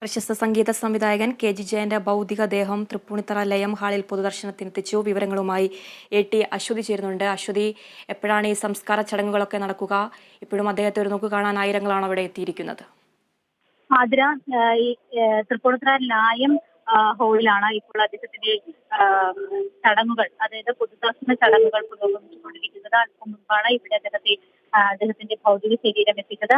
പ്രശസ്ത സംഗീത സംവിധായകൻ കെ.ജി. ജയന്റെ ഭൗതികദേഹം തൃപ്പൂണിത്തറ ലയം ഹാളിൽ പൊതുദർശനത്തിനെത്തിച്ചു. വിവരങ്ങളുമായി എ.ടി. അശ്വതി ചേരുന്നുണ്ട്. അശ്വതി, എപ്പോഴാണ് ഈ സംസ്കാര ചടങ്ങുകളൊക്കെ നടക്കുക? ഇപ്പോഴും അദ്ദേഹത്തെ ഒരു നോക്ക് കാണാൻ ആയിരങ്ങളാണ് അവിടെ എത്തിയിരിക്കുന്നത്. ആതിര, ഈ തൃപ്പൂണിത്തറ ലായം ഹാളിലാണ് ഇപ്പോൾ അദ്ദേഹത്തിന്റെ ചടങ്ങുകൾ, അതായത് പൊതുദർശന ചടങ്ങുകൾ പുരോഗമിച്ചുകൊണ്ടിരിക്കുന്നത്. അല്പം മുൻപാണ് ഇവിടെ അദ്ദേഹത്തിന്റെ ഭൗതിക ശരീരം എത്തിച്ചത്.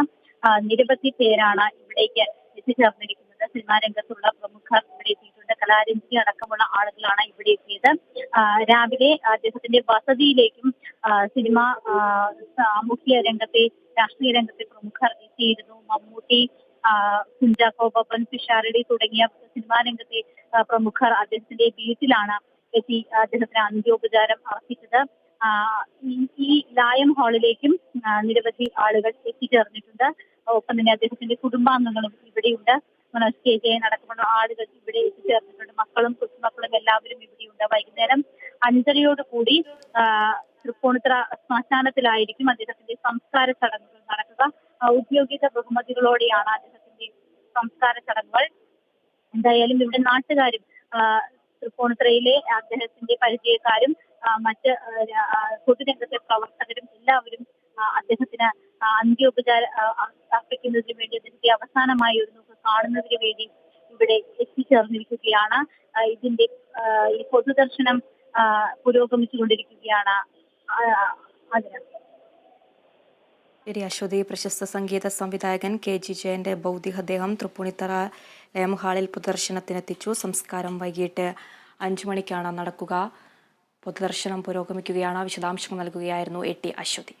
നിരവധി പേരാണ് ഇവിടേക്ക് എത്തിച്ചേർന്നിരിക്കുന്നത്. സിനിമാ രംഗത്തുള്ള പ്രമുഖർ ഇവിടെ എത്തിയിട്ടുണ്ട്. കലാരഞ്ജി അടക്കമുള്ള ആളുകളാണ് ഇവിടെ എത്തിയത്. രാവിലെ അദ്ദേഹത്തിന്റെ വസതിയിലേക്കും സിനിമ, സാമൂഹ്യ രംഗത്തെ, രാഷ്ട്രീയ രംഗത്തെ പ്രമുഖർ എത്തിയിരുന്നു. മമ്മൂട്ടി, കുഞ്ചാക്കോ ബോബൻ, പിഷാരടി തുടങ്ങിയ സിനിമാ രംഗത്തെ പ്രമുഖർ അദ്ദേഹത്തിന്റെ വീട്ടിലാണ് എത്തി അദ്ദേഹത്തിന് അന്ത്യോപചാരം അർപ്പിച്ചത്. ഈ ലായം ഹാളിലേക്കും നിരവധി ആളുകൾ എത്തിച്ചേർന്നിട്ടുണ്ട്. ഒപ്പം തന്നെ അദ്ദേഹത്തിന്റെ കുടുംബാംഗങ്ങളും ഇവിടെയുണ്ട്. മനോജ് കെ ജയൻ അടക്കമുള്ള ആളുകൾ ഇവിടെ എത്തിച്ചേർന്നിട്ടുണ്ട്. മക്കളും കൊച്ചുമക്കളും എല്ലാവരും ഇവിടെയുണ്ട്. വൈകുന്നേരം 5:30 കൂടി തൃപ്പൂണിത്തറ ശ്മശാനത്തിലായിരിക്കും അദ്ദേഹത്തിന്റെ സംസ്കാര ചടങ്ങുകൾ നടക്കുക. ഔദ്യോഗിക ബഹുമതികളോടെയാണ് അദ്ദേഹത്തിന്റെ സംസ്കാര ചടങ്ങുകൾ. എന്തായാലും ഇവിടെ നാട്ടുകാരും തൃപ്പൂണിത്തറയിലെ അദ്ദേഹത്തിന്റെ പരിചയക്കാരും മറ്റ് പൊതുരംഗത്തെ പ്രവർത്തകരും എല്ലാവരും അദ്ദേഹത്തിന് അന്ത്യോപചാരം അർപ്പിക്കുന്നതിന് വേണ്ടി, അദ്ദേഹത്തെ അവസാനമായി ഒരു നോക്ക് കാണുന്നതിന് വേണ്ടി ഇവിടെ എത്തിച്ചേർന്നിരിക്കുകയാണ്. ഇതിന്റെ ഈ പൊതുദർശനം പുരോഗമിച്ചുകൊണ്ടിരിക്കുകയാണ്. ശരി അശ്വതി, പ്രശസ്ത സംഗീത സംവിധായകൻ കെ.ജി. ജയന്റെ ഭൗതികദേഹം തൃപ്പൂണിത്തറ ലയം ഹാളിൽ പൊതുദർശനത്തിനെത്തിച്ചു. സംസ്കാരം വൈകിട്ട് 5 മണിക്കാണ് നടക്കുക. പൊതുദർശനം പുരോഗമിക്കുകയാണ്. വിശദാംശങ്ങൾ നൽകുകയായിരുന്നു എ.ടി. അശ്വതി.